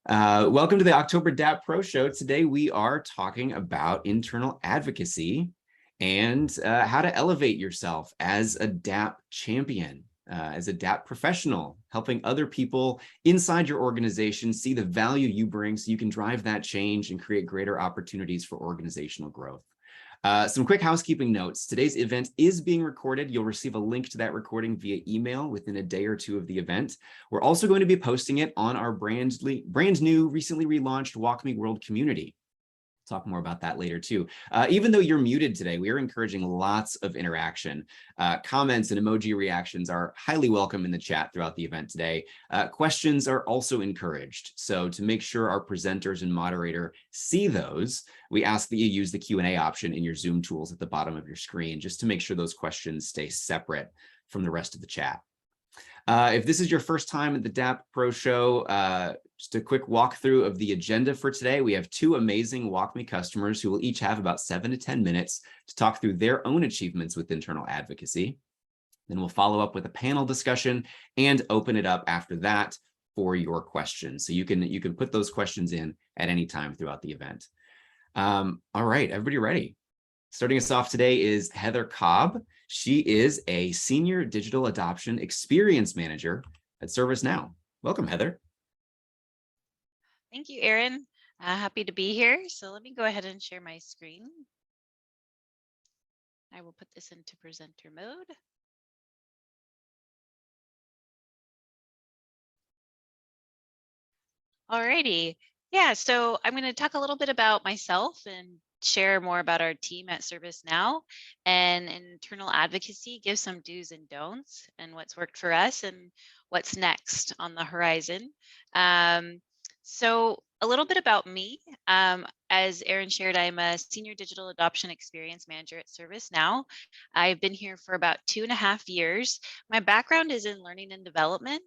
Welcome to the October DAP Pro Show. Today we are talking about internal advocacy and how to elevate yourself as a DAP champion, as a DAP professional, helping other people inside your organization see the value you bring so you can drive that change and create greater opportunities for organizational growth. Some quick housekeeping notes. Today's event is being recorded. You'll receive a link to that recording via email within a day or two of the event. We're also going to be posting it on our brand new, recently relaunched WalkMe World community. Talk more about that later too. Even though you're muted today, we are encouraging lots of interaction. Comments and emoji reactions are highly welcome in the chat throughout the event today. Questions are also encouraged. So to make sure our presenters and moderator see those, we ask that you use the Q&A option in your Zoom tools at the bottom of your screen, just to make sure those questions stay separate from the rest of the chat. If this is your first time at the DAP Pro Show, just a quick walkthrough of the agenda for today. We have two amazing WalkMe customers who will each have about 7 to 10 minutes to talk through their own achievements with internal advocacy. Then we'll follow up with a panel discussion and open it up after that for your questions. So you can put those questions in at any time throughout the event. All right, everybody ready? Starting us off today is Heather Cobb. She is a Senior Digital Adoption Experience Manager at ServiceNow. Welcome, Heather. Thank you, Aaron. Happy to be here. So let me go ahead and share my screen. I will put this into presenter mode. Alrighty. Yeah, so I'm going to talk a little bit about myself and share more about our team at ServiceNow and internal advocacy, give some do's and don'ts and what's worked for us and what's next on the horizon. So a little bit about me. As Aaron shared, I'm a Senior Digital Adoption Experience Manager at ServiceNow. I've been here for about 2.5 years. My background is in learning and development.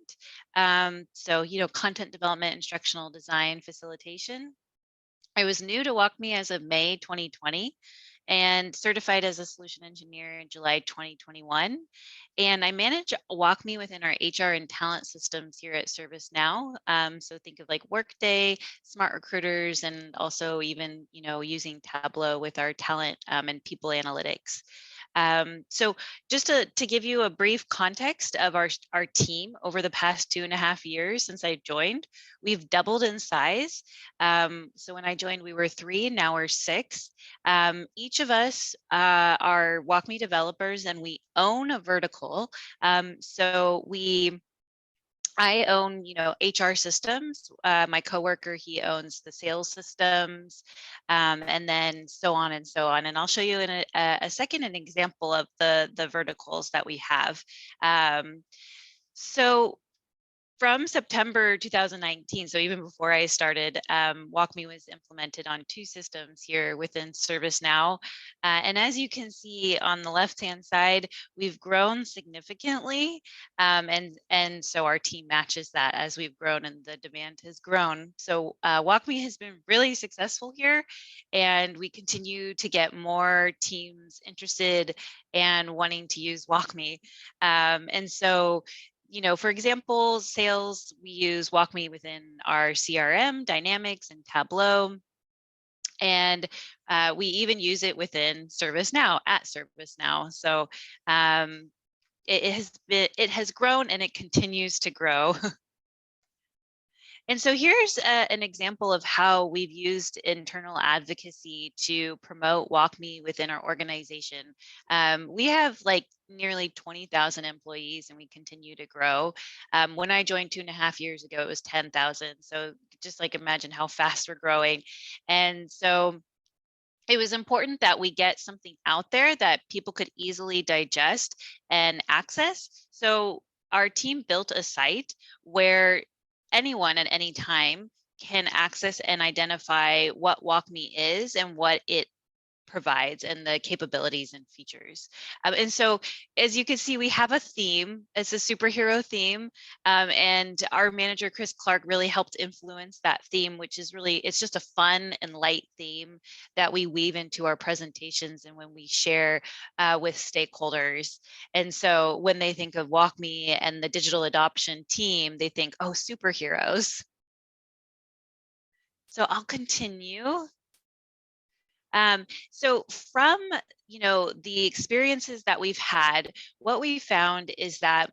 So, content development, instructional design, facilitation. I was new to WalkMe as of May 2020 and certified as a solution engineer in July 2021. And I manage WalkMe within our HR and talent systems here at ServiceNow. So think of like Workday, Smart Recruiters, and also even, using Tableau with our talent and people analytics. So just to give you a brief context of our team over the past 2.5 years since I joined, we've doubled in size. So when I joined, we were 3, now we're 6. Each of us are WalkMe developers and we own a vertical. I own, HR systems. My coworker, he owns the sales systems, and then so on and so on. And I'll show you in a second an example of the verticals that we have. So from September 2019, so even before I started, WalkMe was implemented on 2 systems here within ServiceNow. And as you can see on the left-hand side, we've grown significantly. And so our team matches that as we've grown and the demand has grown. So WalkMe has been really successful here, and we continue to get more teams interested and wanting to use WalkMe. And so for example, sales, we use WalkMe within our CRM, Dynamics, and Tableau. And we even use it within ServiceNow at ServiceNow. So it has grown and it continues to grow. And so here's an example of how we've used internal advocacy to promote WalkMe within our organization. We have like nearly 20,000 employees and we continue to grow. When I joined 2.5 years ago, it was 10,000. So just like imagine how fast we're growing. And so it was important that we get something out there that people could easily digest and access. So our team built a site where anyone at any time can access and identify what WalkMe is and what it provides and the capabilities and features. And so as you can see, we have a theme. It's a superhero theme. And our manager, Chris Clark, really helped influence that theme, which is really, it's just a fun and light theme that we weave into our presentations and when we share with stakeholders. And so when they think of WalkMe and the digital adoption team, they think, oh, superheroes. So I'll continue. So from, the experiences that we've had, what we found is that,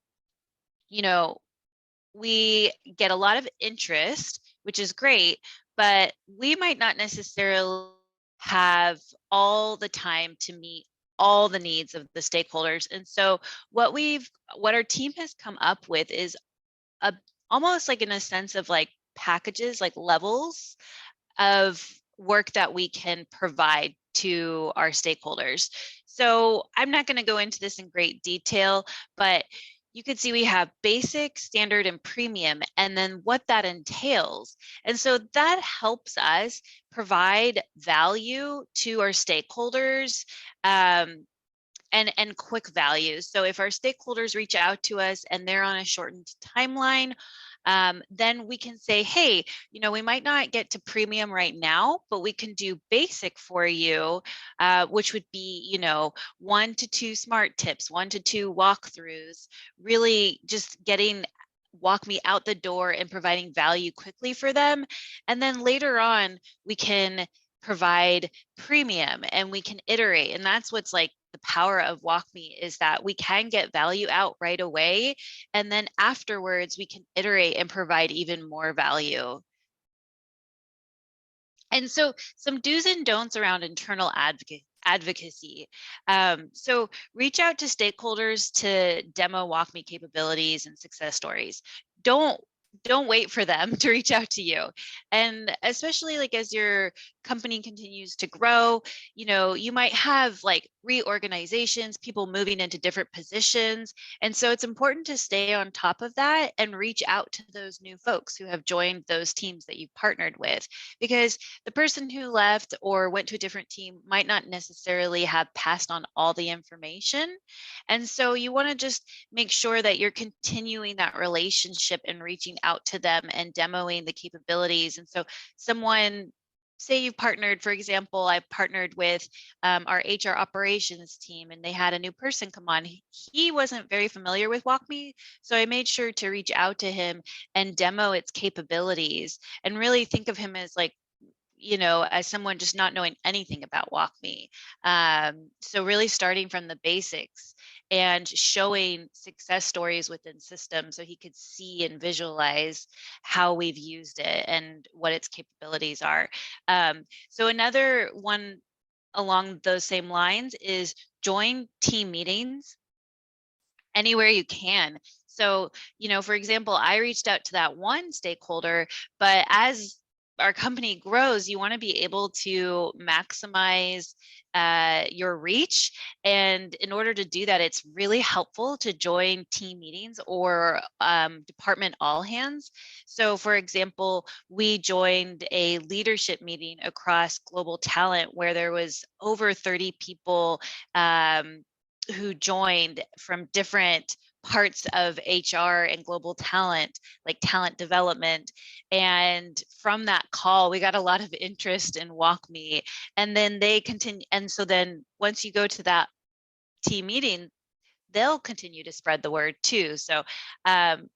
we get a lot of interest, which is great, but we might not necessarily have all the time to meet all the needs of the stakeholders. And so what our team has come up with is a almost like in a sense of like packages, like levels of work that we can provide to our stakeholders. So I'm not going to go into this in great detail, but you can see we have basic, standard, and premium, and then what that entails. And so that helps us provide value to our stakeholders, and quick values. So if our stakeholders reach out to us and they're on a shortened timeline, then we can say, hey, we might not get to premium right now, but we can do basic for you, which would be, 1 to 2 smart tips, 1 to 2 walkthroughs, really just getting WalkMe out the door and providing value quickly for them. And then later on, we can provide premium and we can iterate. And that's what's like the power of WalkMe, is that we can get value out right away. And then afterwards, we can iterate and provide even more value. And so some do's and don'ts around internal advocacy. So reach out to stakeholders to demo WalkMe capabilities and success stories. Don't wait for them to reach out to you. And especially like as your company continues to grow, you might have like reorganizations, people moving into different positions. And so it's important to stay on top of that and reach out to those new folks who have joined those teams that you've partnered with, because the person who left or went to a different team might not necessarily have passed on all the information. And so you want to just make sure that you're continuing that relationship and reaching out to them and demoing the capabilities. And so someone, say you've partnered, for example, I partnered with our HR operations team, and they had a new person come on. He wasn't very familiar with WalkMe, so I made sure to reach out to him and demo its capabilities and really think of him as like, as someone just not knowing anything about WalkMe. So really starting from the basics and showing success stories within systems so he could see and visualize how we've used it and what its capabilities are. So another one along those same lines is join team meetings anywhere you can. So, for example, I reached out to that one stakeholder, but as our company grows, you want to be able to maximize your reach. And in order to do that, it's really helpful to join team meetings or department all hands. So for example, we joined a leadership meeting across global talent where there was over 30 people who joined from different parts of HR and global talent, like talent development. And from that call, we got a lot of interest in WalkMe. And then they continue. And so then once you go to that team meeting, they'll continue to spread the word too. So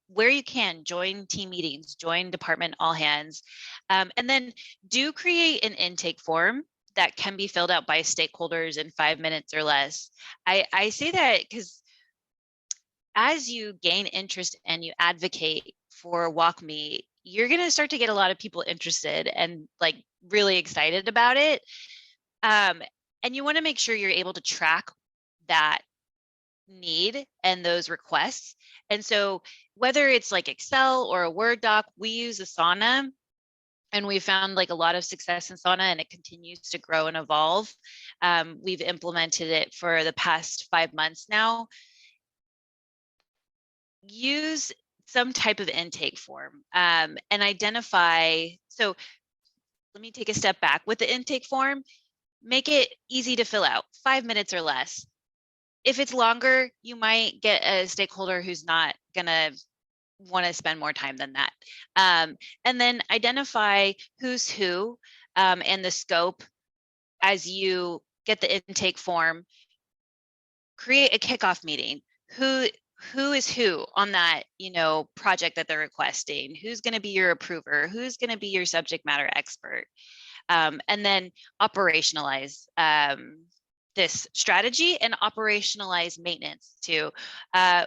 where you can, join team meetings, join department all hands, and then do create an intake form that can be filled out by stakeholders in 5 minutes or less. I say that because as you gain interest and you advocate for WalkMe, you're going to start to get a lot of people interested and like really excited about it. And you want to make sure you're able to track that need and those requests. And so whether it's like Excel or a Word doc, we use Asana, and we found like a lot of success in Asana, and it continues to grow and evolve. We've implemented it for the past 5 months now. Use some type of intake form and identify. So let me take a step back. With the intake form, make it easy to fill out, 5 minutes or less. If it's longer, you might get a stakeholder who's not gonna want to spend more time than that. And then identify who's who and the scope as you get the intake form. Create a kickoff meeting. who is who on that, project that they're requesting, who's going to be your approver, who's going to be your subject matter expert, and then operationalize this strategy and operationalize maintenance too,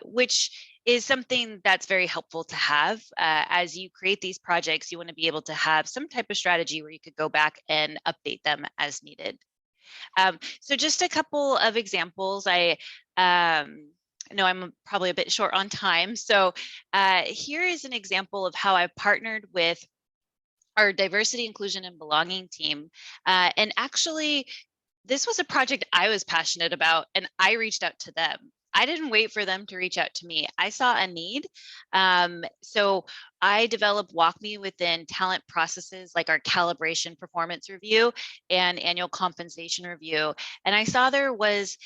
which is something that's very helpful to have. As you create these projects, you want to be able to have some type of strategy where you could go back and update them as needed. So just a couple of examples. I know I'm probably a bit short on time. So here is an example of how I've partnered with our diversity, inclusion, and belonging team. And actually, this was a project I was passionate about, and I reached out to them. I didn't wait for them to reach out to me. I saw a need. So I developed WalkMe within talent processes like our calibration performance review and annual compensation review. And I saw there was,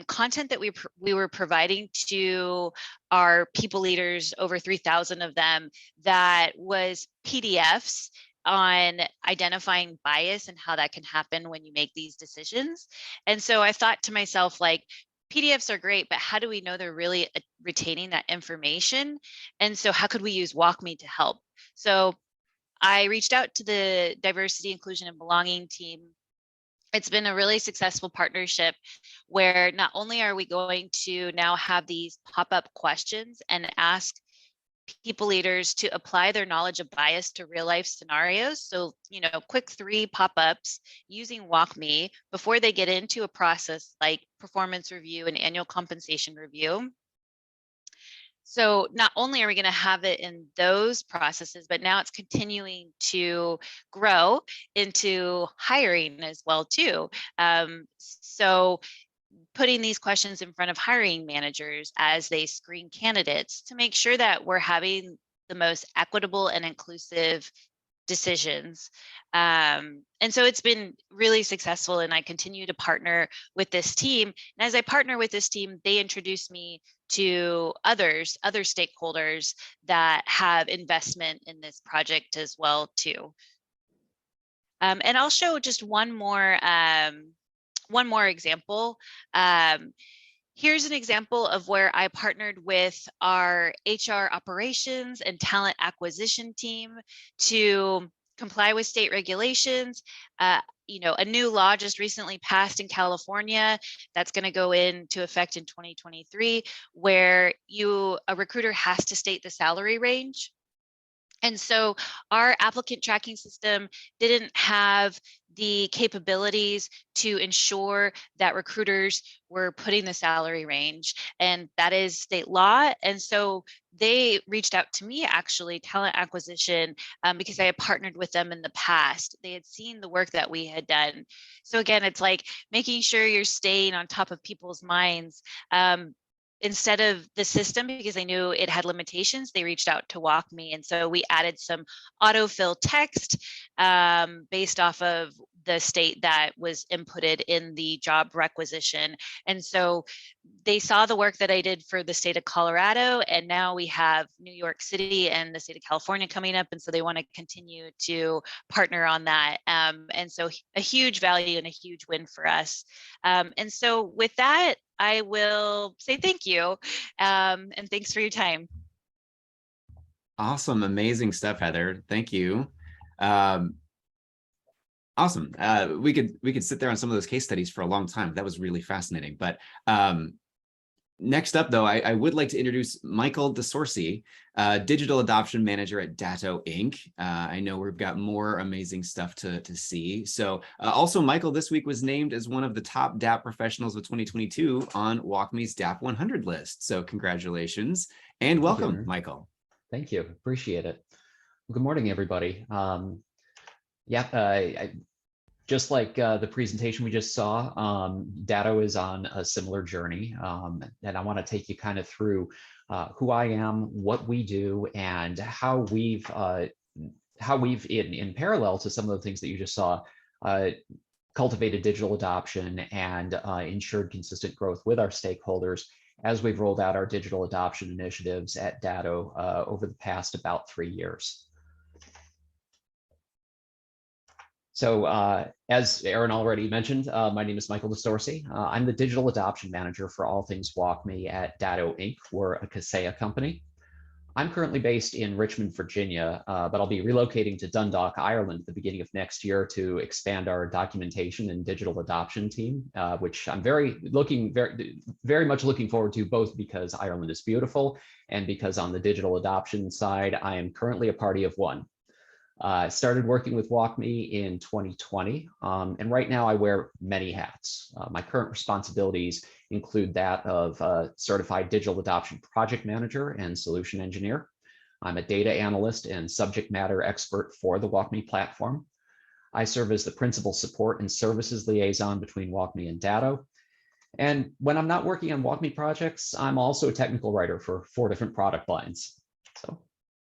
content that we were providing to our people leaders, over 3,000 of them, that was PDFs on identifying bias and how that can happen when you make these decisions. And so I thought to myself, like, PDFs are great, but how do we know they're really retaining that information? And so how could we use WalkMe to help? So I reached out to the diversity, inclusion, and belonging team. It's been a really successful partnership where not only are we going to now have these pop-up questions and ask people leaders to apply their knowledge of bias to real life scenarios. So, quick 3 pop-ups using WalkMe before they get into a process like performance review and annual compensation review. So not only are we going to have it in those processes, but now it's continuing to grow into hiring as well too. So putting these questions in front of hiring managers as they screen candidates to make sure that we're having the most equitable and inclusive decisions. And so it's been really successful, and I continue to partner with this team. And as I partner with this team, they introduce me to other stakeholders that have investment in this project as well too. And I'll show just one more example. Here's an example of where I partnered with our HR operations and talent acquisition team to comply with state regulations. A new law just recently passed in California that's going to go into effect in 2023, where a recruiter has to state the salary range. And so our applicant tracking system didn't have the capabilities to ensure that recruiters were putting the salary range, and that is state law. And so they reached out to me, actually, talent acquisition, because I had partnered with them in the past. They had seen the work that we had done. So again, it's like making sure you're staying on top of people's minds. Instead of the system, because they knew it had limitations, they reached out to WalkMe. And so we added some autofill text based off of the state that was inputted in the job requisition. And so they saw the work that I did for the state of Colorado, and now we have New York City and the state of California coming up. And so they want to continue to partner on that. And so a huge value and a huge win for us. And so with that, I will say thank you, and thanks for your time. Awesome. Amazing stuff, Heather. Thank you. Awesome. We could sit there on some of those case studies for a long time. That was really fascinating. But next up, though, I would like to introduce Michael Desorcie, Digital Adoption Manager at Datto, Inc. I know we've got more amazing stuff to see. So also, Michael this week was named as one of the top DAP professionals of 2022 on WalkMe's DAP 100 list. So congratulations and welcome, Michael. Thank you. Appreciate it. Well, good morning, everybody. Just like the presentation we just saw, Datto is on a similar journey, and I want to take you kind of through who I am, what we do, and how we've in parallel to some of the things that you just saw, cultivated digital adoption and ensured consistent growth with our stakeholders as we've rolled out our digital adoption initiatives at Datto over the past about 3 years. So as Aaron already mentioned, my name is Michael Desorcie. I'm the digital adoption manager for all things WalkMe at Datto Inc. We're a Kaseya company. I'm currently based in Richmond, Virginia, but I'll be relocating to Dundalk, Ireland at the beginning of next year to expand our documentation and digital adoption team, which I'm very much looking forward to, both because Ireland is beautiful and because on the digital adoption side, I am currently a party of one. I started working with WalkMe in 2020, and right now I wear many hats. My current responsibilities include that of certified digital adoption project manager and solution engineer. I'm a data analyst and subject matter expert for the WalkMe platform. I serve as the principal support and services liaison between WalkMe and Datto. And when I'm not working on WalkMe projects, I'm also a technical writer for 4 different product lines. So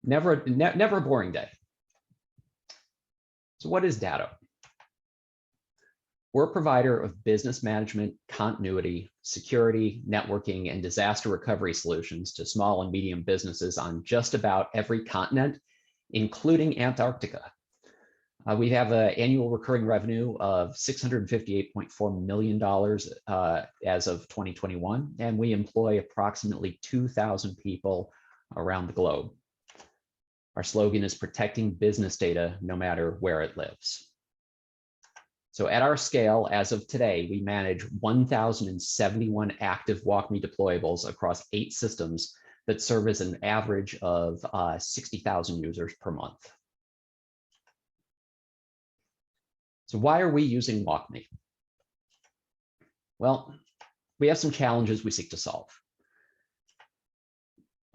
never a boring day. So what is Datto? We're a provider of business management, continuity, security, networking, and disaster recovery solutions to small and medium businesses on just about every continent, including Antarctica. We have an annual recurring revenue of $658.4 million as of 2021, and we employ approximately 2,000 people around the globe. Our slogan is protecting business data no matter where it lives. So at our scale, as of today, we manage 1,071 active WalkMe deployables across 8 systems that service an average of 60,000 users per month. So why are we using WalkMe? Well, we have some challenges we seek to solve.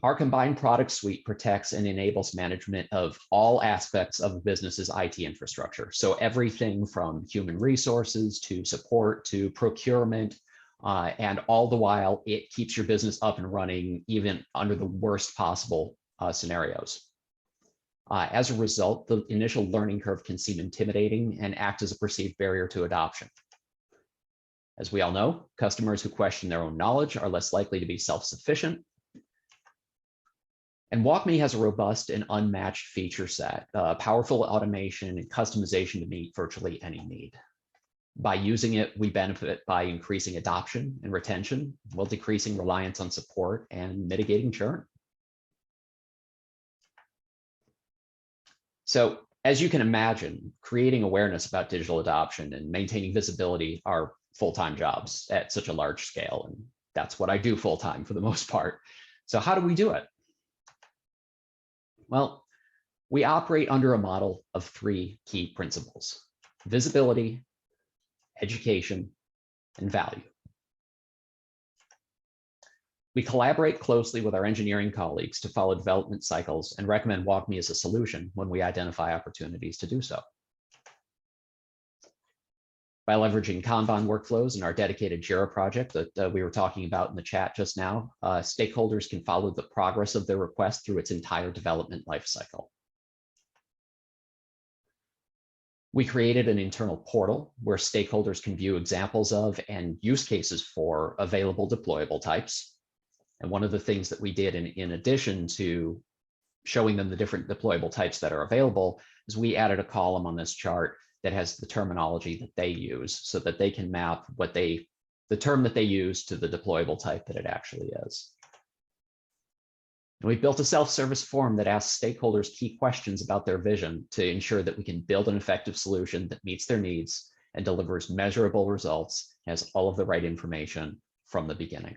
Our combined product suite protects and enables management of all aspects of a business's IT infrastructure. So everything from human resources to support to procurement, and all the while it keeps your business up and running even under the worst possible scenarios. As a result, the initial learning curve can seem intimidating and act as a perceived barrier to adoption. As we all know, customers who question their own knowledge are less likely to be self-sufficient. And WalkMe has a robust and unmatched feature set, powerful automation and customization to meet virtually any need. By using it, we benefit by increasing adoption and retention, while decreasing reliance on support and mitigating churn. So, as you can imagine, creating awareness about digital adoption and maintaining visibility are full-time jobs at such a large scale, and that's what I do full-time for the most part. So how do we do it? Well, we operate under a model of 3 key principles: visibility, education, and value. We collaborate closely with our engineering colleagues to follow development cycles and recommend WalkMe as a solution when we identify opportunities to do so. By leveraging Kanban workflows in our dedicated Jira project that we were talking about in the chat just now, stakeholders can follow the progress of their request through its entire development lifecycle. We created an internal portal where stakeholders can view examples of and use cases for available deployable types. And one of the things that we did in addition to showing them the different deployable types that are available is we added a column on this chart that has the terminology that they use so that they can map the term that they use to the deployable type that it actually is. And we built a self-service form that asks stakeholders key questions about their vision to ensure that we can build an effective solution that meets their needs and delivers measurable results, has all of the right information from the beginning.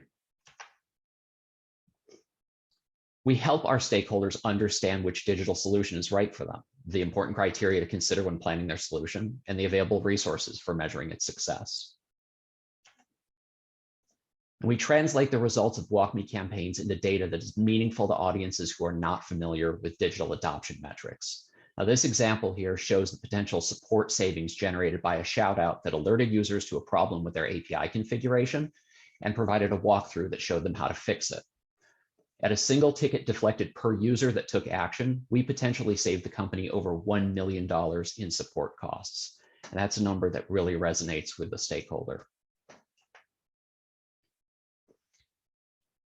We help our stakeholders understand which digital solution is right for them, the important criteria to consider when planning their solution, and the available resources for measuring its success. And we translate the results of WalkMe campaigns into data that is meaningful to audiences who are not familiar with digital adoption metrics. Now, this example here shows the potential support savings generated by a shout out that alerted users to a problem with their API configuration and provided a walkthrough that showed them how to fix it. At a single ticket deflected per user that took action, we potentially saved the company over $1 million in support costs. And that's a number that really resonates with the stakeholder.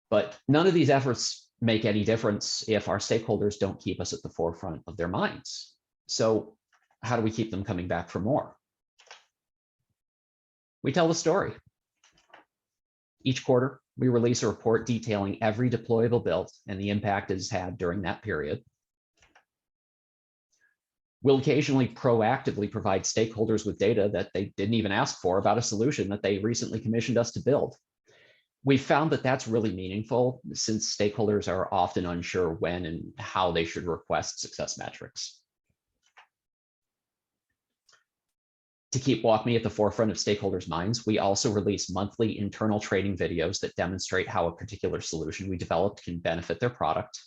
But none of these efforts make any difference if our stakeholders don't keep us at the forefront of their minds. So how do we keep them coming back for more? We tell the story. Each quarter, we release a report detailing every deployable build and the impact it has had during that period. We'll occasionally proactively provide stakeholders with data that they didn't even ask for about a solution that they recently commissioned us to build. We found that that's really meaningful since stakeholders are often unsure when and how they should request success metrics. To keep WalkMe at the forefront of stakeholders' minds, we also release monthly internal training videos that demonstrate how a particular solution we developed can benefit their product.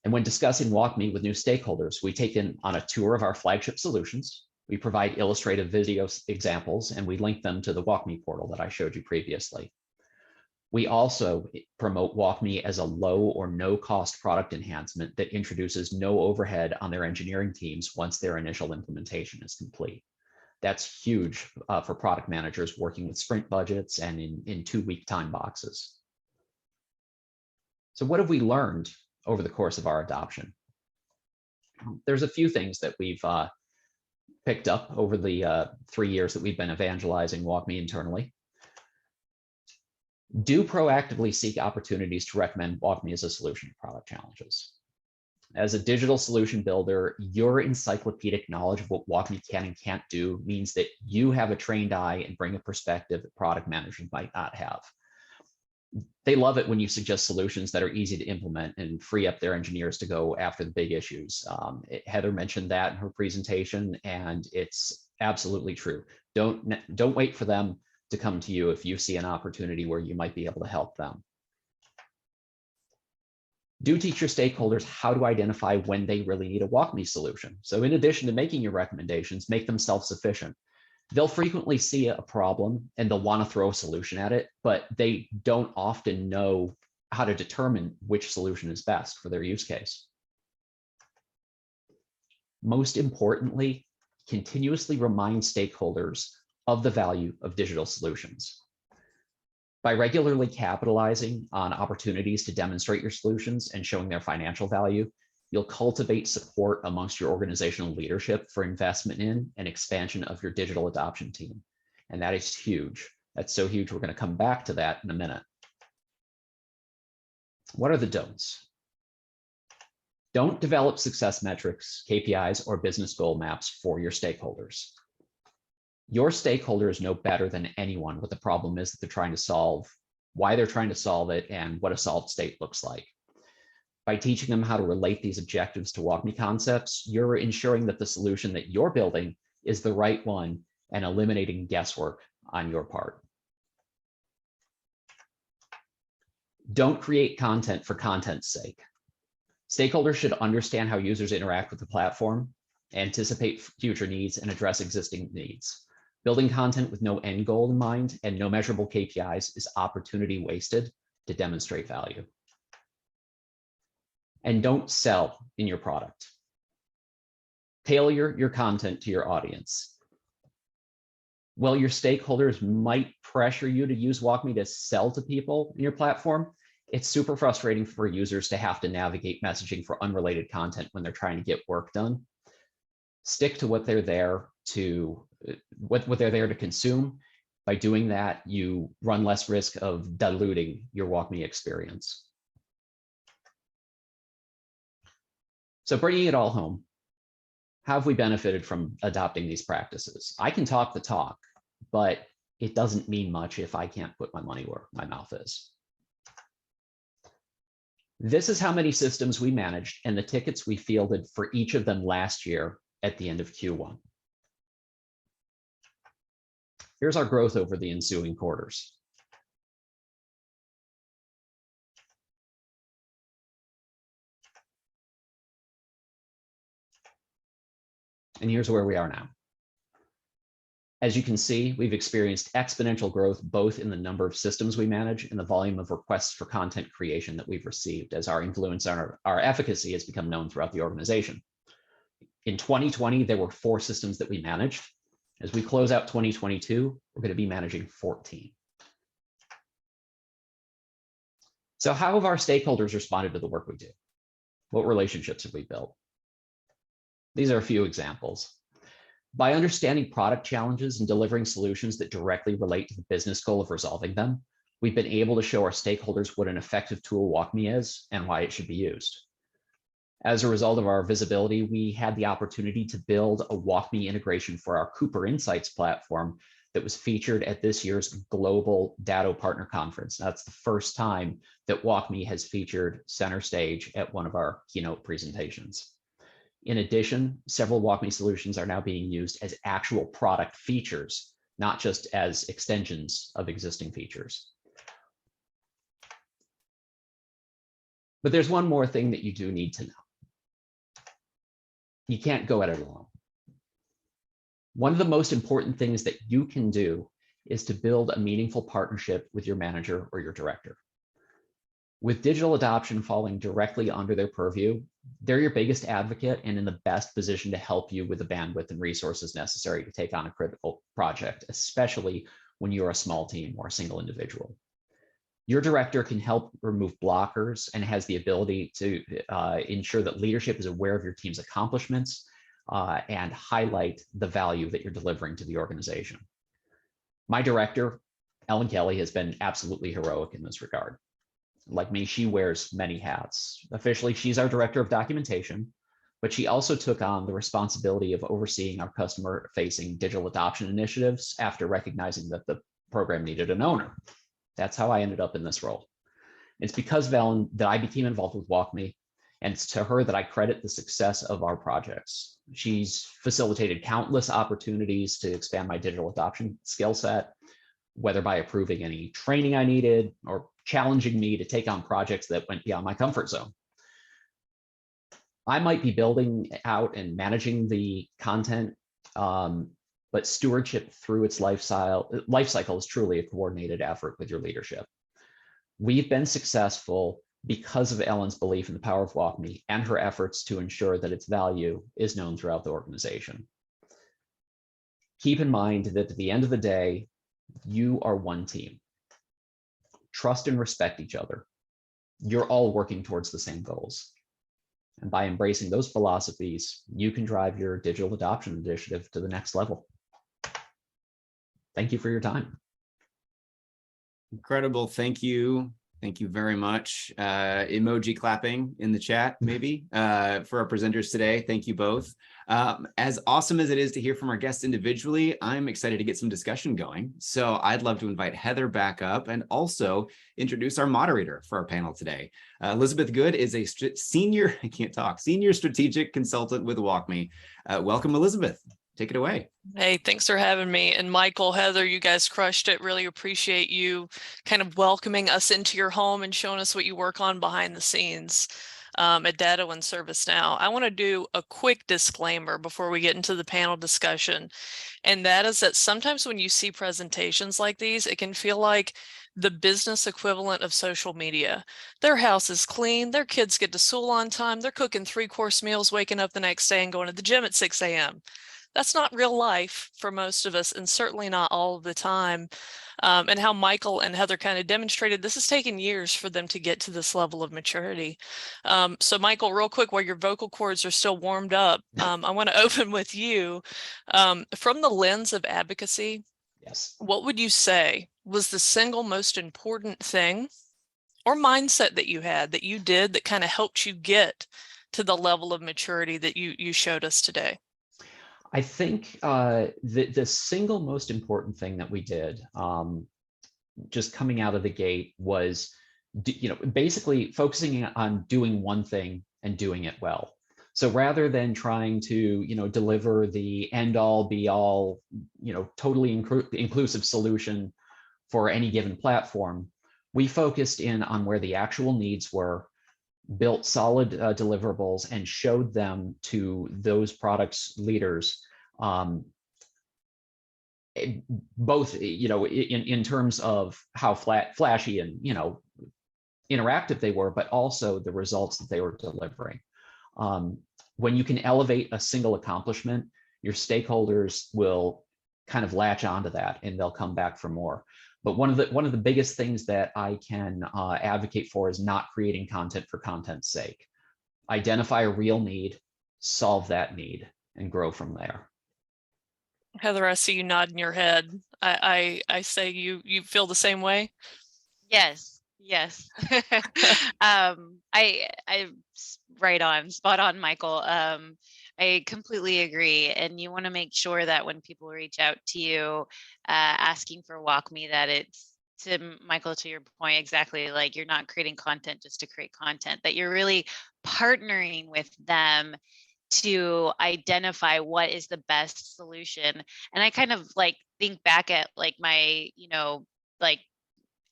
And when discussing WalkMe with new stakeholders, we take them on a tour of our flagship solutions. We provide illustrative video examples, and we link them to the WalkMe portal that I showed you previously. We also promote WalkMe as a low or no cost product enhancement that introduces no overhead on their engineering teams once their initial implementation is complete. That's huge for product managers working with sprint budgets and in 2-week time boxes. So what have we learned over the course of our adoption? There's a few things that we've picked up over the 3 years that we've been evangelizing WalkMe internally. Do proactively seek opportunities to recommend WalkMe as a solution to product challenges. As a digital solution builder, your encyclopedic knowledge of what WalkMe can and can't do means that you have a trained eye and bring a perspective that product managers might not have. They love it when you suggest solutions that are easy to implement and free up their engineers to go after the big issues. Heather mentioned that in her presentation, and it's absolutely true. Don't wait for them to come to you if you see an opportunity where you might be able to help them. Do teach your stakeholders how to identify when they really need a WalkMe solution. So in addition to making your recommendations, make them self-sufficient. They'll frequently see a problem and they'll want to throw a solution at it, but they don't often know how to determine which solution is best for their use case. Most importantly, continuously remind stakeholders of the value of digital solutions. By regularly capitalizing on opportunities to demonstrate your solutions and showing their financial value, you'll cultivate support amongst your organizational leadership for investment in and expansion of your digital adoption team. And that is huge. That's so huge. We're going to come back to that in a minute. What are the don'ts? Don't develop success metrics, KPIs, or business goal maps for your stakeholders. Your stakeholders know better than anyone what the problem is that they're trying to solve, why they're trying to solve it, and what a solved state looks like. By teaching them how to relate these objectives to WalkMe concepts, you're ensuring that the solution that you're building is the right one and eliminating guesswork on your part. Don't create content for content's sake. Stakeholders should understand how users interact with the platform, anticipate future needs, and address existing needs. Building content with no end goal in mind and no measurable KPIs is opportunity wasted to demonstrate value. And don't sell in your product. Tailor your content to your audience. While your stakeholders might pressure you to use WalkMe to sell to people in your platform, it's super frustrating for users to have to navigate messaging for unrelated content when they're trying to get work done. Stick to what they're there to consume. By doing that, you run less risk of diluting your WalkMe experience. So bringing it all home, how have we benefited from adopting these practices? I can talk the talk, but it doesn't mean much if I can't put my money where my mouth is. This is how many systems we managed and the tickets we fielded for each of them last year at the end of Q1. Here's our growth over the ensuing quarters. And here's where we are now. As you can see, we've experienced exponential growth both in the number of systems we manage and the volume of requests for content creation that we've received as our influence and our efficacy has become known throughout the organization. In 2020, there were 4 systems that we managed. As we close out 2022, we're going to be managing 14. So how have our stakeholders responded to the work we do? What relationships have we built? These are a few examples. By understanding product challenges and delivering solutions that directly relate to the business goal of resolving them, we've been able to show our stakeholders what an effective tool WalkMe is and why it should be used. As a result of our visibility, we had the opportunity to build a WalkMe integration for our Cooper Insights platform that was featured at this year's global Datto partner conference. That's the first time that WalkMe has featured center stage at one of our keynote presentations. In addition, several WalkMe solutions are now being used as actual product features, not just as extensions of existing features. But there's one more thing that you do need to know. You can't go at it alone. One of the most important things that you can do is to build a meaningful partnership with your manager or your director. With digital adoption falling directly under their purview, they're your biggest advocate and in the best position to help you with the bandwidth and resources necessary to take on a critical project, especially when you're a small team or a single individual. Your director can help remove blockers and has the ability to ensure that leadership is aware of your team's accomplishments and highlight the value that you're delivering to the organization. My director, Ellen Kelly, has been absolutely heroic in this regard. Like me, she wears many hats. Officially, she's our director of documentation, but she also took on the responsibility of overseeing our customer-facing digital adoption initiatives after recognizing that the program needed an owner. That's how I ended up in this role. It's because of Ellen that I became involved with WalkMe, and it's to her that I credit the success of our projects. She's facilitated countless opportunities to expand my digital adoption skill set, whether by approving any training I needed or challenging me to take on projects that went beyond my comfort zone. I might be building out and managing the content, but stewardship through its life cycle is truly a coordinated effort with your leadership. We've been successful because of Ellen's belief in the power of WalkMe and her efforts to ensure that its value is known throughout the organization. Keep in mind that at the end of the day, you are one team. Trust and respect each other. You're all working towards the same goals. And by embracing those philosophies, you can drive your digital adoption initiative to the next level. Thank you for your time. Incredible. Thank you. Thank you very much. Emoji clapping in the chat, maybe, for our presenters today. Thank you both. As awesome as it is to hear from our guests individually, I'm excited to get some discussion going. So I'd love to invite Heather back up and also introduce our moderator for our panel today. Elizabeth Good is a senior strategic consultant with WalkMe. Welcome, Elizabeth. Take it away. Hey, thanks for having me. And Michael, Heather, you guys crushed it. Really appreciate you kind of welcoming us into your home and showing us what you work on behind the scenes at Datto and ServiceNow. I want to do a quick disclaimer before we get into the panel discussion. And that is that sometimes when you see presentations like these, it can feel like the business equivalent of social media. Their house is clean, their kids get to school on time, they're cooking 3-course meals, waking up the next day and going to the gym at 6 a.m. That's not real life for most of us, and certainly not all of the time. And how Michael and Heather kind of demonstrated, this has taken years for them to get to this level of maturity. So Michael, real quick, while your vocal cords are still warmed up, I want to open with you. From the lens of advocacy, Yes. What would you say was the single most important thing or mindset that you had that you did that kind of helped you get to the level of maturity that you showed us today? I think the single most important thing that we did just coming out of the gate was, basically focusing on doing one thing and doing it well. So rather than trying to, deliver the end all be all, totally inclusive solution for any given platform, we focused in on where the actual needs were, built solid deliverables and showed them to those products leaders, both in terms of how flashy and interactive they were, but also the results that they were delivering. When you can elevate a single accomplishment, your stakeholders will kind of latch onto that and they'll come back for more. But one of the biggest things that I can advocate for is not creating content for content's sake. Identify a real need, solve that need and grow from there. Heather, I see you nodding your head. I say you feel the same way. Yes, yes. I right on, spot on, Michael. I completely agree. And you want to make sure that when people reach out to you asking for WalkMe, that it's, to Michael, to your point, exactly, like you're not creating content just to create content, that you're really partnering with them to identify what is the best solution. And I kind of like think back at like my, like,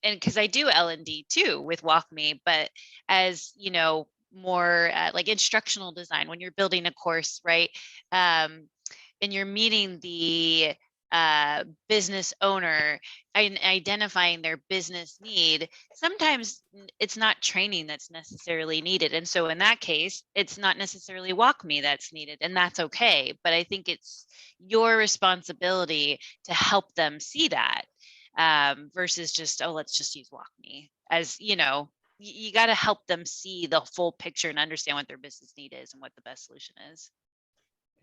and because I do L&D too with WalkMe, but as more like instructional design, when you're building a course, right? And you're meeting the business owner and identifying their business need, sometimes it's not training that's necessarily needed. And so in that case, it's not necessarily WalkMe that's needed, and that's okay. But I think it's your responsibility to help them see that versus just, oh, let's just use WalkMe. As you got to help them see the full picture and understand what their business need is and what the best solution is.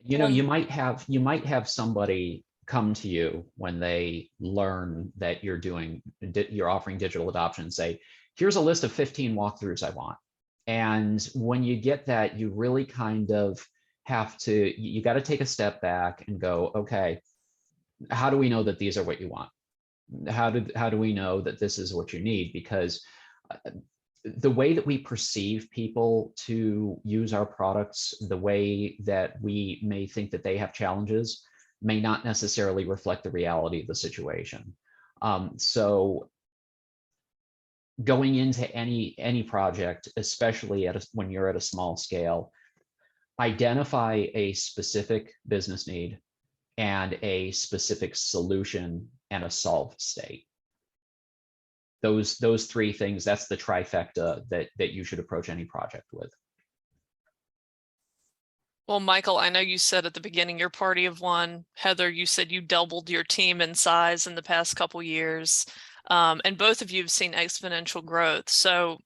You might have somebody come to you when they learn that you're offering digital adoption and say, here's a list of 15 walkthroughs I want. And when you get that, you really kind of you got to take a step back and go, okay, how do we know that these are what you want? How do we know that this is what you need? Because the way that we perceive people to use our products, the way that we may think that they have challenges, may not necessarily reflect the reality of the situation. So going into any project, especially when you're at a small scale, identify a specific business need and a specific solution and a solved state. Those three things, that's the trifecta that you should approach any project with. Well, Michael, I know you said at the beginning you're party of one. Heather, you said you doubled your team in size in the past couple years. And both of you have seen exponential growth. So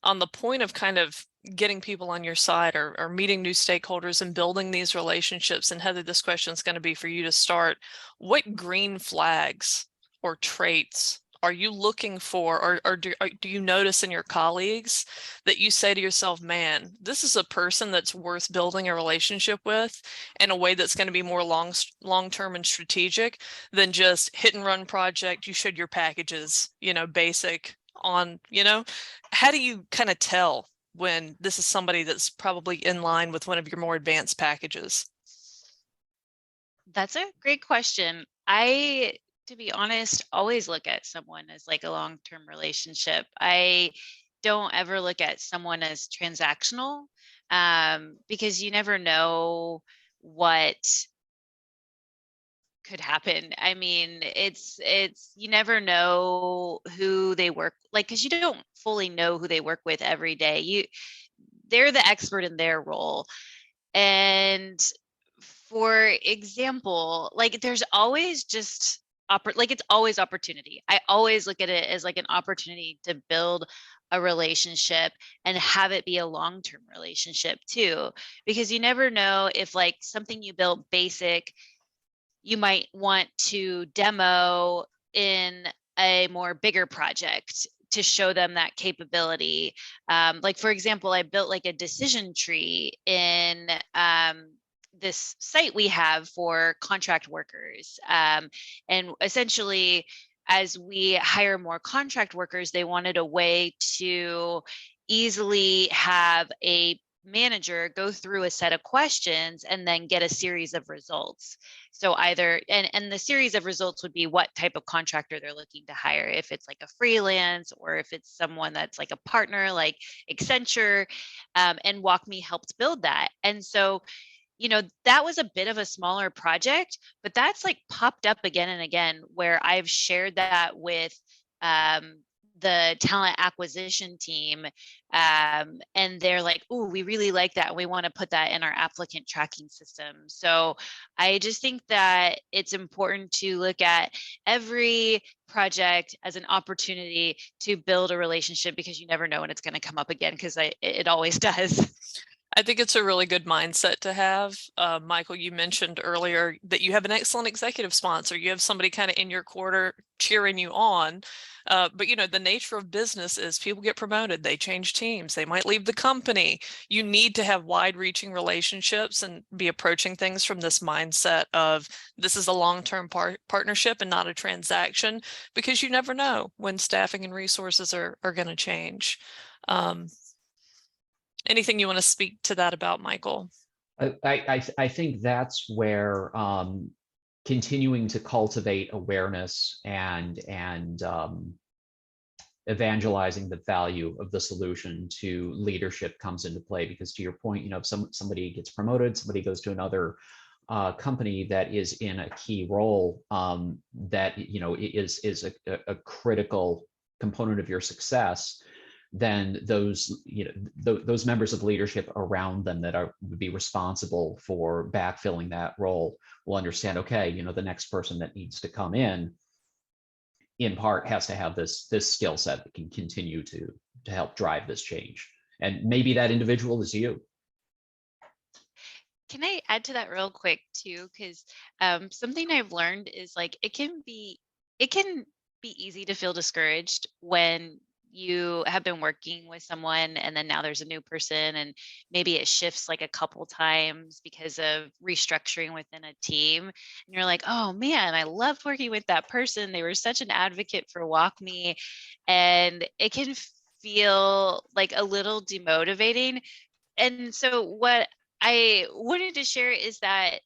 on the point of kind of getting people on your side or meeting new stakeholders and building these relationships, and Heather, this question is going to be for you to start. What green flags or traits are you looking for, or do you notice in your colleagues that you say to yourself, man, this is a person that's worth building a relationship with in a way that's going to be more long-term and strategic than just hit and run project, you showed your packages, basic on, how do you kind of tell when this is somebody that's probably in line with one of your more advanced packages? That's a great question. To be honest, always look at someone as like a long-term relationship. I don't ever look at someone as transactional because you never know what could happen. I mean, it's you never know who they work like, because you don't fully know who they work with every day. They're the expert in their role. And for example, like there's always just it's always opportunity. I always look at it as like an opportunity to build a relationship and have it be a long-term relationship too, because you never know if like something you built basic, you might want to demo in a more bigger project to show them that capability. Like for example, I built like a decision tree in this site we have for contract workers. And essentially, as we hire more contract workers, they wanted a way to easily have a manager go through a set of questions and then get a series of results. So either, and the series of results would be what type of contractor they're looking to hire, if it's like a freelance or if it's someone that's like a partner like Accenture, and WalkMe helped build that. And so that was a bit of a smaller project, but that's like popped up again and again where I've shared that with the talent acquisition team. And they're like, oh, we really like that. We want to put that in our applicant tracking system. So I just think that it's important to look at every project as an opportunity to build a relationship, because you never know when it's going to come up again, because it always does. I think it's a really good mindset to have. Michael, you mentioned earlier that you have an excellent executive sponsor. You have somebody kind of in your corner cheering you on. But, you know, the nature of business is people get promoted, they change teams, they might leave the company. You need to have wide-reaching relationships and be approaching things from this mindset of this is a long-term partnership and not a transaction, because you never know when staffing and resources are going to change. Anything you want to speak to that about, Michael? I think that's where continuing to cultivate awareness and evangelizing the value of the solution to leadership comes into play. Because to your point, you know, if somebody gets promoted, somebody goes to another company that is in a key role that, you know, is a critical component of your success, then those, you know, those members of leadership around them that would be responsible for backfilling that role will understand, okay, you know, the next person that needs to come in part has to have this skill set that can continue to help drive this change. And maybe that individual is you. Can I add to that real quick too? Because something I've learned is like it can be easy to feel discouraged when you have been working with someone and then now there's a new person and maybe it shifts like a couple times because of restructuring within a team. And you're like, oh man, I loved working with that person. They were such an advocate for WalkMe. And it can feel like a little demotivating. And so what I wanted to share is that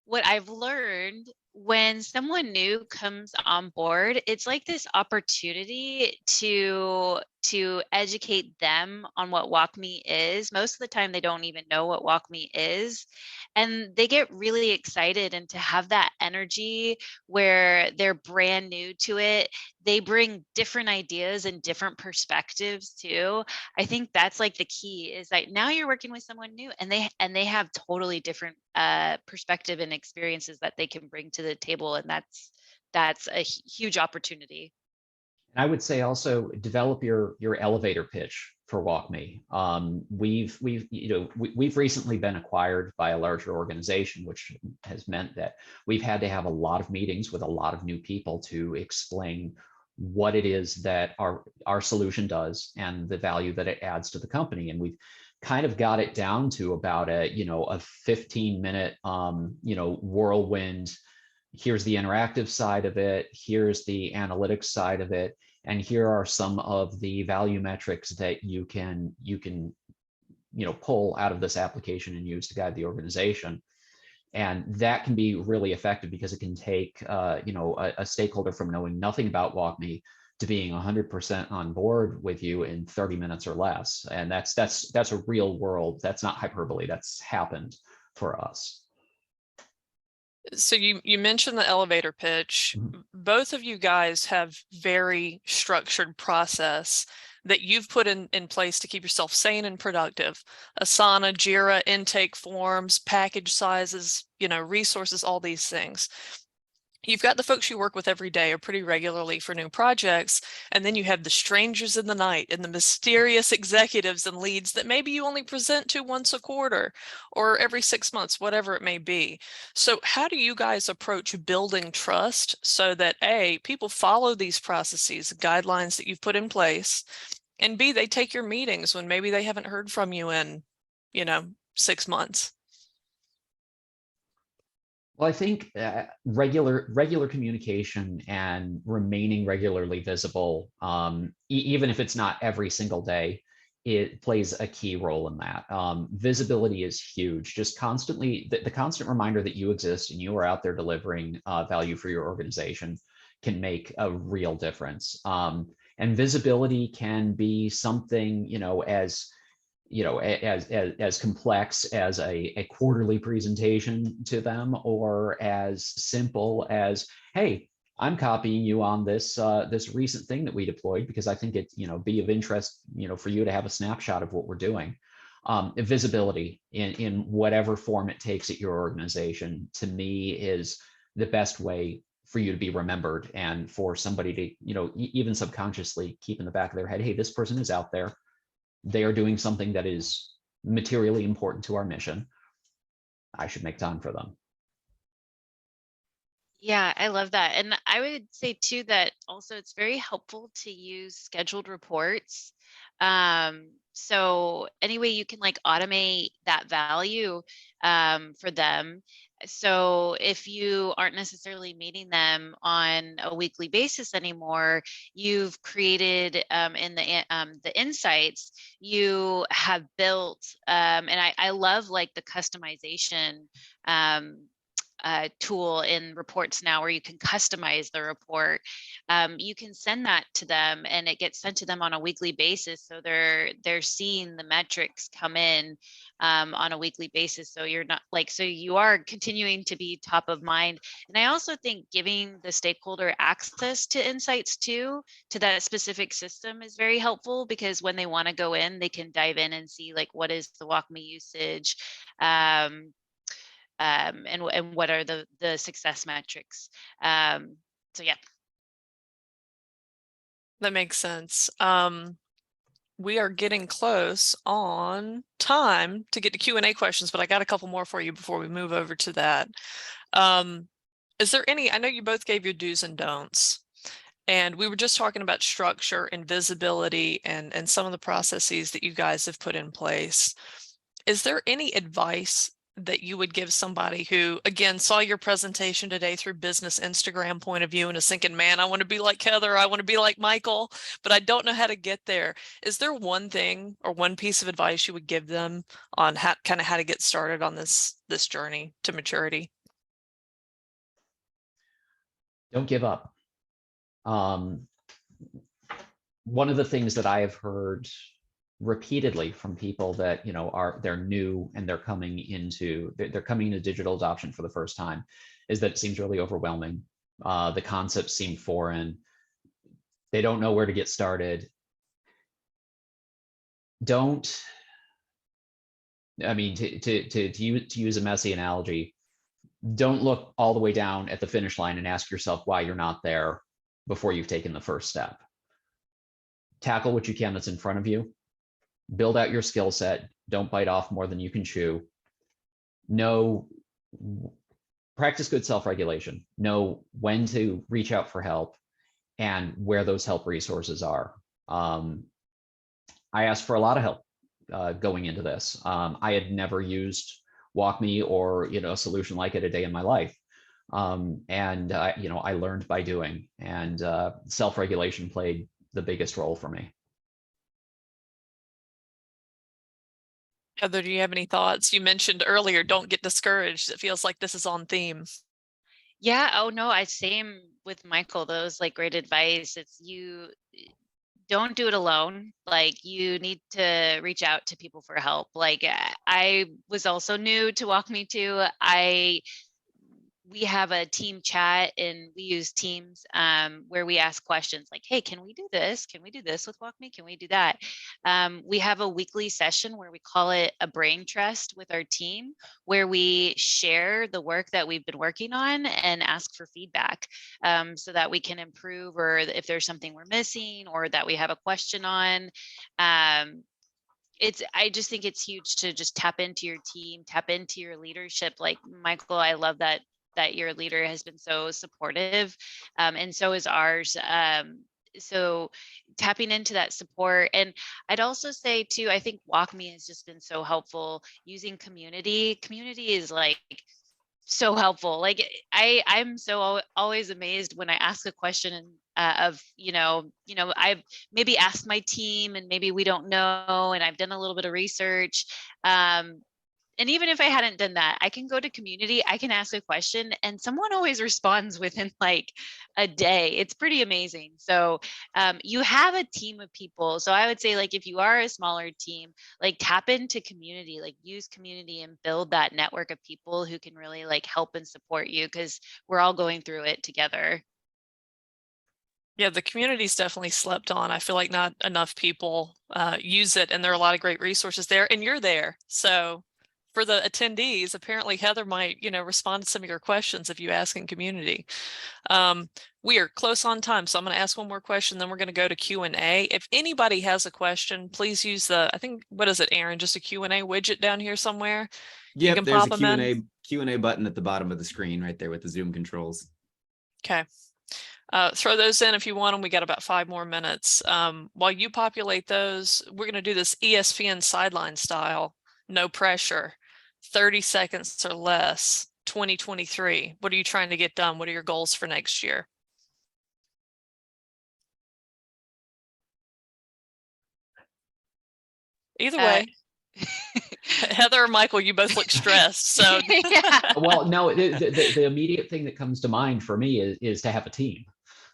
what I've learned when someone new comes on board, it's like this opportunity to educate them on what WalkMe is. Most of the time they don't even know what WalkMe is. And they get really excited, and to have that energy where they're brand new to it, they bring different ideas and different perspectives too. I think that's like the key is that now you're working with someone new and they have totally different perspective and experiences that they can bring to the table. And that's a huge opportunity. And I would say also develop your elevator pitch for WalkMe. We've recently been acquired by a larger organization, which has meant that we've had to have a lot of meetings with a lot of new people to explain what it is that our solution does and the value that it adds to the company. And we've kind of got it down to about a 15-minute whirlwind. Here's the interactive side of it, here's the analytics side of it, and here are some of the value metrics that you can pull out of this application and use to guide the organization. And that can be really effective because it can take a stakeholder from knowing nothing about WalkMe to being 100% on board with you in 30 minutes or less. And that's a real world. That's not hyperbole. That's happened for us. So you mentioned the elevator pitch. Mm-hmm. Both of you guys have very structured process that you've put in place to keep yourself sane and productive. Asana, Jira, intake forms, package sizes, resources, all these things. You've got the folks you work with every day or pretty regularly for new projects, and then you have the strangers in the night and the mysterious executives and leads that maybe you only present to once a quarter or every 6 months, whatever it may be. So how do you guys approach building trust so that A, people follow these processes, guidelines that you've put in place, and B, they take your meetings when maybe they haven't heard from you in, 6 months? Well, I think regular communication and remaining regularly visible, even if it's not every single day, it plays a key role in that. Visibility is huge. Just constantly, the constant reminder that you exist and you are out there delivering value for your organization can make a real difference. And visibility can be something, as complex as a quarterly presentation to them, or as simple as, hey, I'm copying you on this this recent thing that we deployed because I think it be of interest for you to have a snapshot of what we're doing. Visibility in whatever form it takes at your organization, to me, is the best way for you to be remembered, and for somebody to even subconsciously keep in the back of their head, hey, this person is out there. They are doing something that is materially important to our mission, I should make time for them. Yeah, I love that. And I would say too that also it's very helpful to use scheduled reports. So any way you can like automate that value for them. So if you aren't necessarily meeting them on a weekly basis anymore, you've created in the insights, you have built, and I love like the customization tool in reports now where you can customize the report. You can send that to them and it gets sent to them on a weekly basis. So they're seeing the metrics come in on a weekly basis. So you're not like, so you are continuing to be top of mind. And I also think giving the stakeholder access to insights too, to that specific system is very helpful, because when they want to go in, they can dive in and see like, what is the WalkMe usage? And what are the success metrics. So yeah. That makes sense. We are getting close on time to get to Q&A questions, but I got a couple more for you before we move over to that. Is there any, I know you both gave your do's and don'ts, and we were just talking about structure and visibility and some of the processes that you guys have put in place. Is there any advice that you would give somebody who, again, saw your presentation today through business Instagram point of view and is thinking, man, I want to be like Heather, I want to be like Michael, but I don't know how to get there? Is there one thing or one piece of advice you would give them on how to get started on this journey to maturity? Don't give up. One of the things that I have heard repeatedly from people that, you know, they're new and they're coming into digital adoption for the first time, is that it seems really overwhelming. The concepts seem foreign. They don't know where to get started. To use a messy analogy, don't look all the way down at the finish line and ask yourself why you're not there before you've taken the first step. Tackle what you can that's in front of you. Build out your skill set. Don't bite off more than you can chew. Practice good self-regulation. Know when to reach out for help and where those help resources are. I asked for a lot of help going into this. I had never used WalkMe or a solution like it a day in my life. I learned by doing, and self-regulation played the biggest role for me. Heather, do you have any thoughts? You mentioned earlier, don't get discouraged. It feels like this is on theme. Yeah. Oh no, same with Michael. Those like great advice. It's you don't do it alone. Like you need to reach out to people for help. Like I was also new to WalkMe too. We have a team chat and we use Teams where we ask questions like, hey, can we do this? Can we do this with WalkMe? Can we do that? We have a weekly session where we call it a brain trust with our team, where we share the work that we've been working on and ask for feedback so that we can improve, or if there's something we're missing or that we have a question on. I just think it's huge to just tap into your team, tap into your leadership. Like Michael, I love that your leader has been so supportive, and so is ours. So tapping into that support. And I'd also say too, I think WalkMe has just been so helpful using community. Community is like so helpful. Like I'm so always amazed when I ask a question and of I've maybe asked my team and maybe we don't know, and I've done a little bit of research. And even if I hadn't done that, I can go to community, I can ask a question and someone always responds within like a day. It's pretty amazing. So you have a team of people. So I would say, like, if you are a smaller team, like tap into community, like use community and build that network of people who can really like help and support you, because we're all going through it together. Yeah, the community's definitely slept on. I feel like not enough people use it, and there are a lot of great resources there, and you're there. So for the attendees, apparently Heather might, respond to some of your questions if you ask in community. We are close on time, so I'm going to ask one more question, then we're going to go to Q&A. If anybody has a question, please use the, I think, what is it, Aaron? Just a Q&A widget down here somewhere? Yep, you can there's pop a them in. Q&A button at the bottom of the screen right there with the Zoom controls. Okay. Throw those in if you want them. We got about 5 more minutes. While you populate those, we're going to do this ESPN sideline style, no pressure, 30 seconds or less, 2023. What are you trying to get done? What are your goals for next year? Either way. Heather or Michael, you both look stressed. So Yeah. Well, no, the immediate thing that comes to mind for me is to have a team.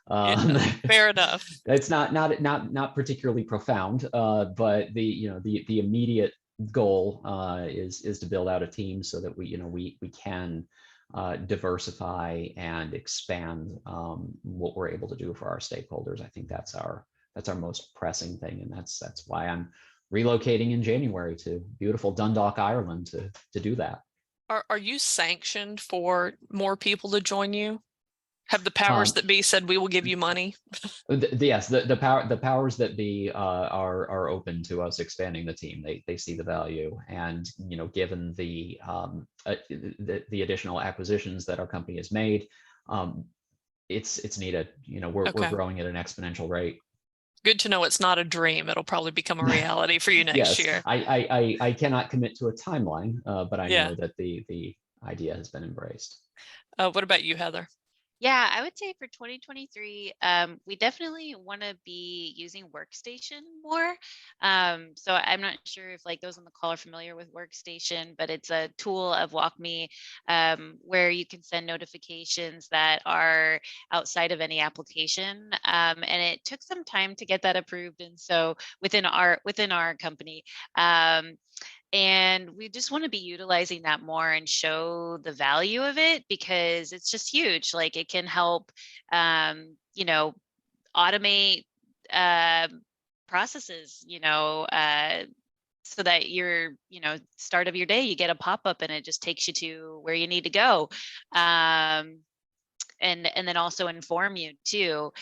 Fair enough. It's not particularly profound, but the immediate goal is to build out a team so that we can diversify and expand what we're able to do for our stakeholders. I think that's our most pressing thing, and that's why I'm relocating in January to beautiful Dundalk, Ireland, to do that. Are you sanctioned for more people to join you? Have the powers that be said we will give you money? Yes, the powers that be are open to us expanding the team. They see the value, and given the additional acquisitions that our company has made, it's needed. We're growing at an exponential rate. Good to know it's not a dream. It'll probably become a reality for you next year. I cannot commit to a timeline, but I know that the idea has been embraced. What about you, Heather? Yeah, I would say for 2023, we definitely want to be using Workstation more. So I'm not sure if those on the call are familiar with Workstation, but it's a tool of WalkMe where you can send notifications that are outside of any application. And it took some time to get that approved. And so within our company, and we just want to be utilizing that more and show the value of it, because it's just huge. It can help, automate processes, so that your, start of your day, you get a pop-up and it just takes you to where you need to go. And then also inform you too.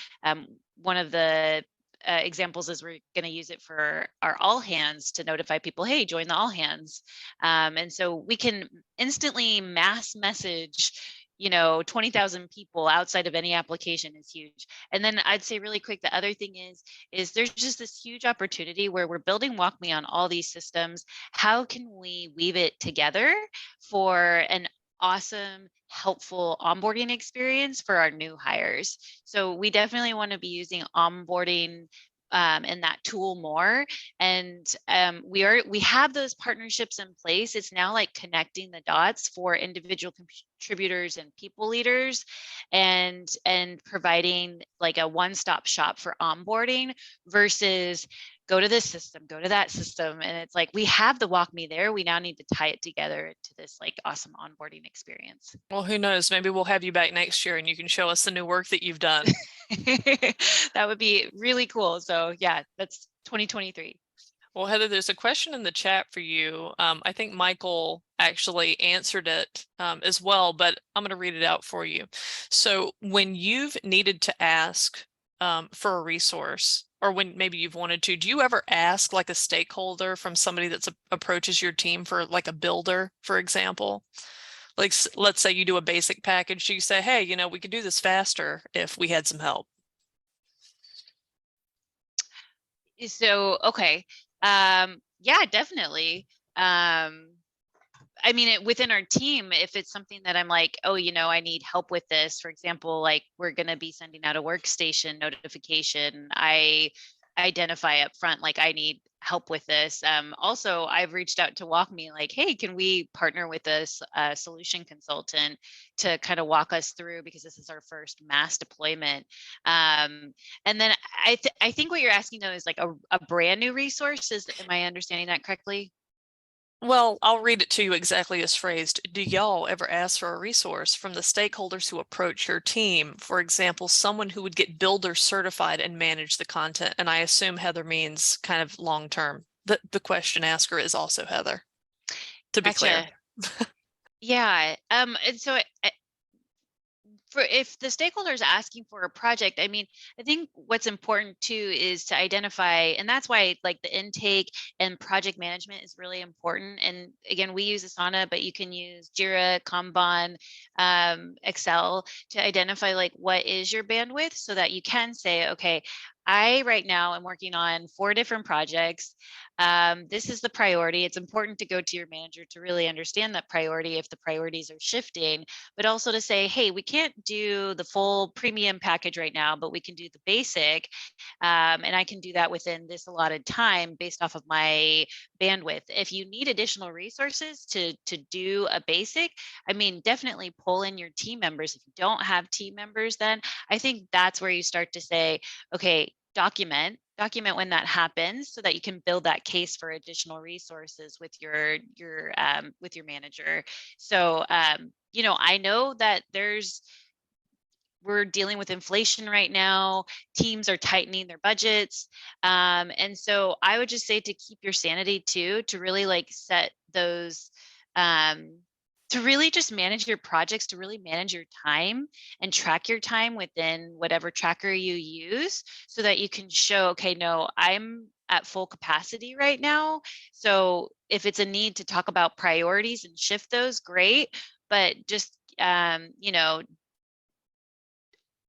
One of the examples is we're going to use it for our all hands to notify people, hey, join the all hands. And so we can instantly mass message 20,000 people outside of any application is huge. And then I'd say really quick, the other thing is there's just this huge opportunity where we're building WalkMe on all these systems. How can we weave it together for an awesome, helpful onboarding experience for our new hires? So we definitely want to be using onboarding and that tool more. And we have those partnerships in place. It's now connecting the dots for individual contributors and people leaders, and providing a one-stop shop for onboarding versus go to this system, go to that system. And it's we have the WalkMe there. We now need to tie it together into this awesome onboarding experience. Well, who knows? Maybe we'll have you back next year and you can show us the new work that you've done. That would be really cool. So yeah, that's 2023. Well, Heather, there's a question in the chat for you. I think Michael actually answered it as well, but I'm going to read it out for you. So when you've needed to ask for a resource, or when maybe you've wanted to, do you ever ask a stakeholder from somebody that's approaches your team for a builder, for example? Let's say you do a basic package. You say, hey, we could do this faster if we had some help. So, okay. Yeah, definitely. I mean, within our team, if it's something that I'm oh, I need help with this, for example, we're going to be sending out a workstation notification, I identify up front, I need help with this. Also, I've reached out to WalkMe, hey, can we partner with a solution consultant to kind of walk us through, because this is our first mass deployment. And then I think what you're asking though is a brand new resource. Am I understanding that correctly? Well, I'll read it to you exactly as phrased. Do y'all ever ask for a resource from the stakeholders who approach your team? For example, someone who would get builder certified and manage the content. And I assume Heather means kind of long-term. The question asker is also Heather. to be clear. Yeah. And so for if the stakeholder is asking for a project, I mean, I think what's important too is to identify, and that's why like the intake and project management is really important. And again, we use Asana, but you can use Jira, Kanban, Excel to identify like what is your bandwidth so that you can say, okay, I right now am working on 4 different projects. This is the priority. It's important to go to your manager to really understand that priority if the priorities are shifting, but also to say, hey, we can't do the full premium package right now, but we can do the basic. And I can do that within this allotted time based off of my bandwidth. If you need additional resources to do a basic, I mean, definitely pull in your team members. If you don't have team members, then I think that's where you start to say, okay, document when that happens so that you can build that case for additional resources with your manager. So you know, I know that we're dealing with inflation right now. Teams are tightening their budgets. And so I would just say to keep your sanity too, to really like set those, to really just manage your projects, to really manage your time and track your time within whatever tracker you use so that you can show, okay, no, I'm at full capacity right now. So if it's a need to talk about priorities and shift those, great. But just, you know,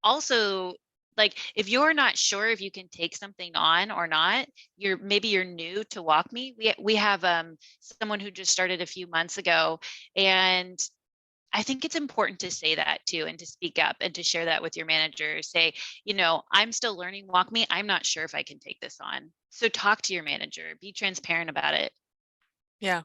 also like if you're not sure if you can take something on or not, maybe you're new to WalkMe. We have someone who just started a few months ago, and I think it's important to say that too, and to speak up and to share that with your manager. Say, you know, I'm still learning WalkMe. I'm not sure if I can take this on. So talk to your manager, be transparent about it. Yeah.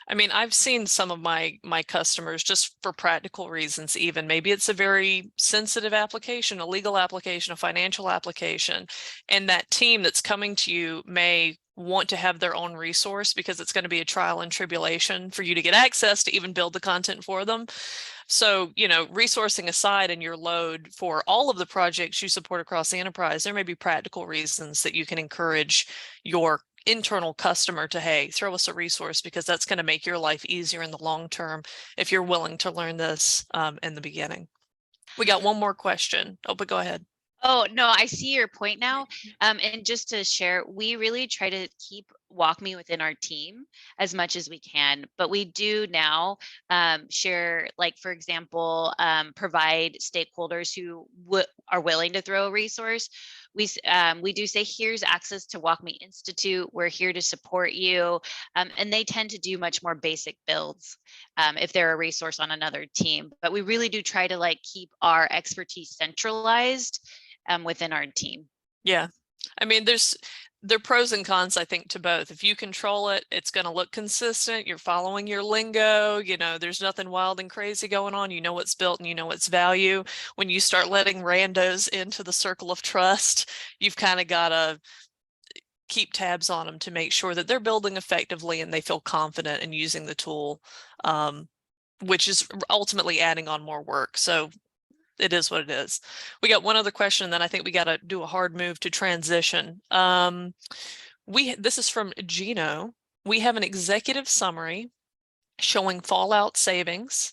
I mean, I've seen some of my customers just for practical reasons, even maybe it's a very sensitive application, a legal application, a financial application, and that team that's coming to you may want to have their own resource because it's going to be a trial and tribulation for you to get access to even build the content for them. So, you know, resourcing aside in your load for all of the projects you support across the enterprise, there may be practical reasons that you can encourage your internal customer to, hey, throw us a resource because that's going to make your life easier in the long term if you're willing to learn this in the beginning. We got one more question. Oh, but go ahead. Oh, no, I see your point now. And just to share, we really try to keep WalkMe within our team as much as we can, but we do now share, like, for example, provide stakeholders who are willing to throw a resource. We do say, here's access to WalkMe Institute. We're here to support you. And they tend to do much more basic builds if they're a resource on another team. But we really do try to like keep our expertise centralized within our team. Yeah. I mean, there are pros and cons, I think, to both. If you control it, it's going to look consistent. You're following your lingo. You know, there's nothing wild and crazy going on. You know what's built and you know what's value. When you start letting randos into the circle of trust, you've kind of got to keep tabs on them to make sure that they're building effectively and they feel confident in using the tool, which is ultimately adding on more work. So it is what it is. We got one other question, and then I think we got to do a hard move to transition. This is from Gino. We have an executive summary showing fallout savings,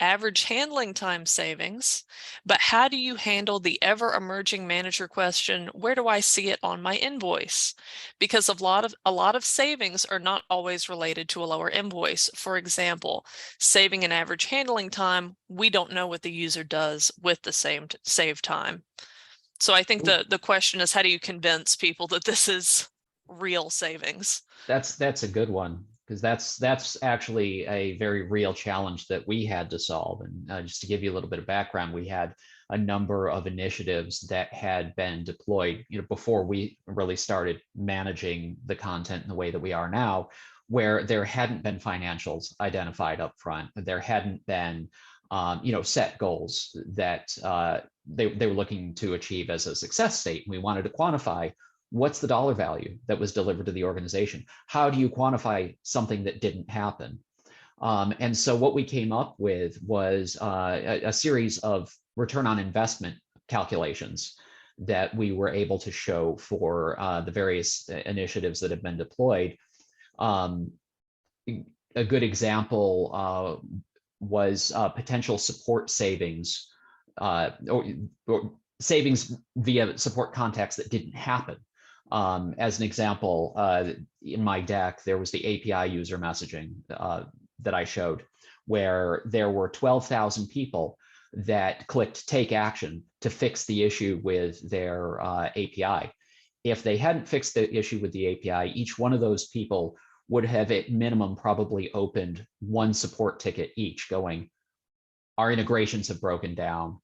average handling time savings, but how do you handle the ever emerging manager question, where do I see it on my invoice? Because a lot of savings are not always related to a lower invoice. For example, saving an average handling time, we don't know what the user does with the same save time. So I think the question is, how do you convince people that this is real savings? That's a good one, because that's actually a very real challenge that we had to solve. And just to give you a little bit of background, we had a number of initiatives that had been deployed, you know, before we really started managing the content in the way that we are now, where there hadn't been financials identified up front. There hadn't been you know, set goals that they were looking to achieve as a success state. We wanted to quantify what's the dollar value that was delivered to the organization. How do you quantify something that didn't happen? And so what we came up with was a series of return on investment calculations that we were able to show for the various initiatives that have been deployed. a good example was potential support savings or savings via support contacts that didn't happen. As an example, in my deck, there was the API user messaging that I showed, where there were 12,000 people that clicked take action to fix the issue with their API. If they hadn't fixed the issue with the API, each one of those people would have at minimum probably opened one support ticket each going, our integrations have broken down,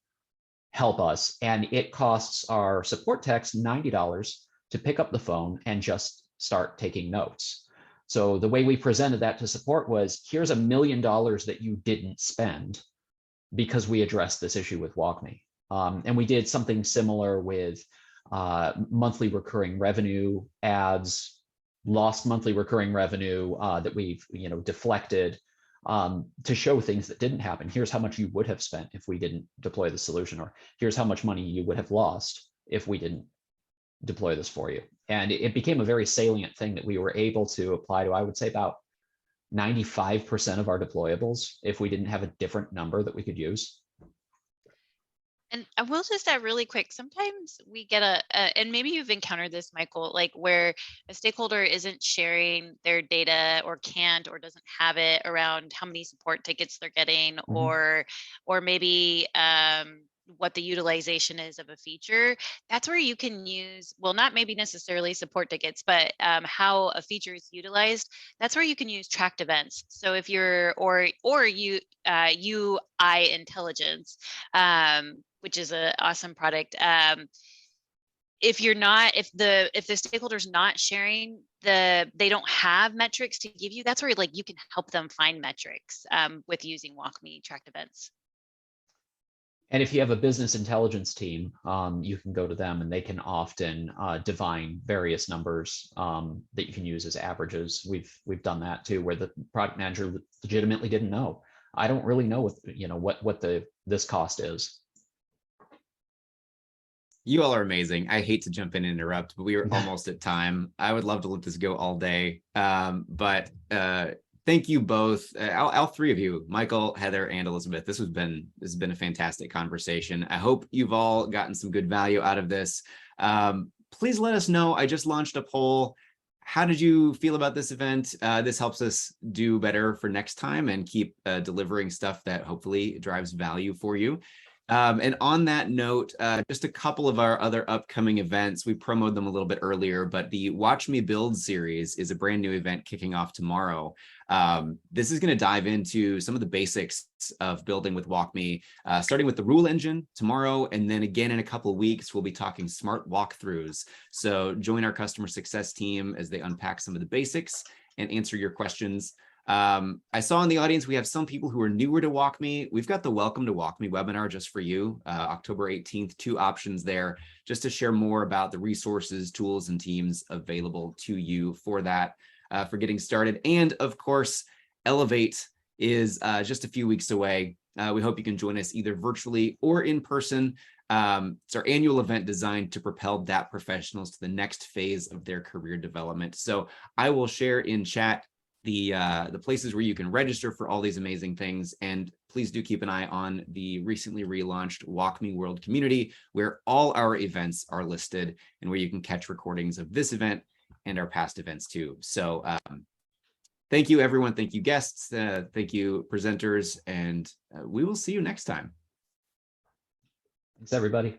help us. And it costs our support techs $90 to pick up the phone and just start taking notes. So the way we presented that to support was, here's $1 million that you didn't spend because we addressed this issue with WalkMe. And we did something similar with monthly recurring revenue ads, lost monthly recurring revenue that we've deflected to show things that didn't happen. Here's how much you would have spent if we didn't deploy the solution, or here's how much money you would have lost if we didn't deploy this for you. And it became a very salient thing that we were able to apply to, I would say, about 95% of our deployables if we didn't have a different number that we could use. And I will just add really quick, sometimes we get and maybe you've encountered this, Michael, like where a stakeholder isn't sharing their data or can't or doesn't have it around how many support tickets they're getting, or maybe what the utilization is of a feature. That's where you can use, well, not maybe necessarily support tickets, but how a feature is utilized. That's where you can use tracked events. So if you're, or UI intelligence, which is an awesome product. If the stakeholder's not sharing they don't have metrics to give you, that's where like you can help them find metrics with using WalkMe tracked events. And if you have a business intelligence team, you can go to them and they can often divine various numbers that you can use as averages. We've done that too, where the product manager legitimately didn't know. I don't really know what this cost is. You all are amazing. I hate to jump in and interrupt, but we are almost at time. I would love to let this go all day. But thank you both, all three of you, Michael, Heather, and Elizabeth. This has been a fantastic conversation. I hope you've all gotten some good value out of this. Please let us know. I just launched a poll. How did you feel about this event? This helps us do better for next time and keep delivering stuff that hopefully drives value for you. And on that note, just a couple of our other upcoming events. We promoted them a little bit earlier, but the Watch Me Build series is a brand new event kicking off tomorrow. This is going to dive into some of the basics of building with WalkMe, starting with the rule engine tomorrow. And then again, in a couple of weeks, we'll be talking smart walkthroughs. So join our customer success team as they unpack some of the basics and answer your questions. I saw in the audience, we have some people who are newer to WalkMe. We've got the Welcome to WalkMe webinar just for you, October 18th, 2 options there, just to share more about the resources, tools, and teams available to you for that, for getting started. And of course, Elevate is just a few weeks away. We hope you can join us either virtually or in person. It's our annual event designed to propel DAP professionals to the next phase of their career development. So I will share in chat the places where you can register for all these amazing things. And please do keep an eye on the recently relaunched WalkMe World community, where all our events are listed and where you can catch recordings of this event and our past events too. So thank you, everyone. Thank you, guests. Thank you, presenters. And we will see you next time. Thanks, everybody.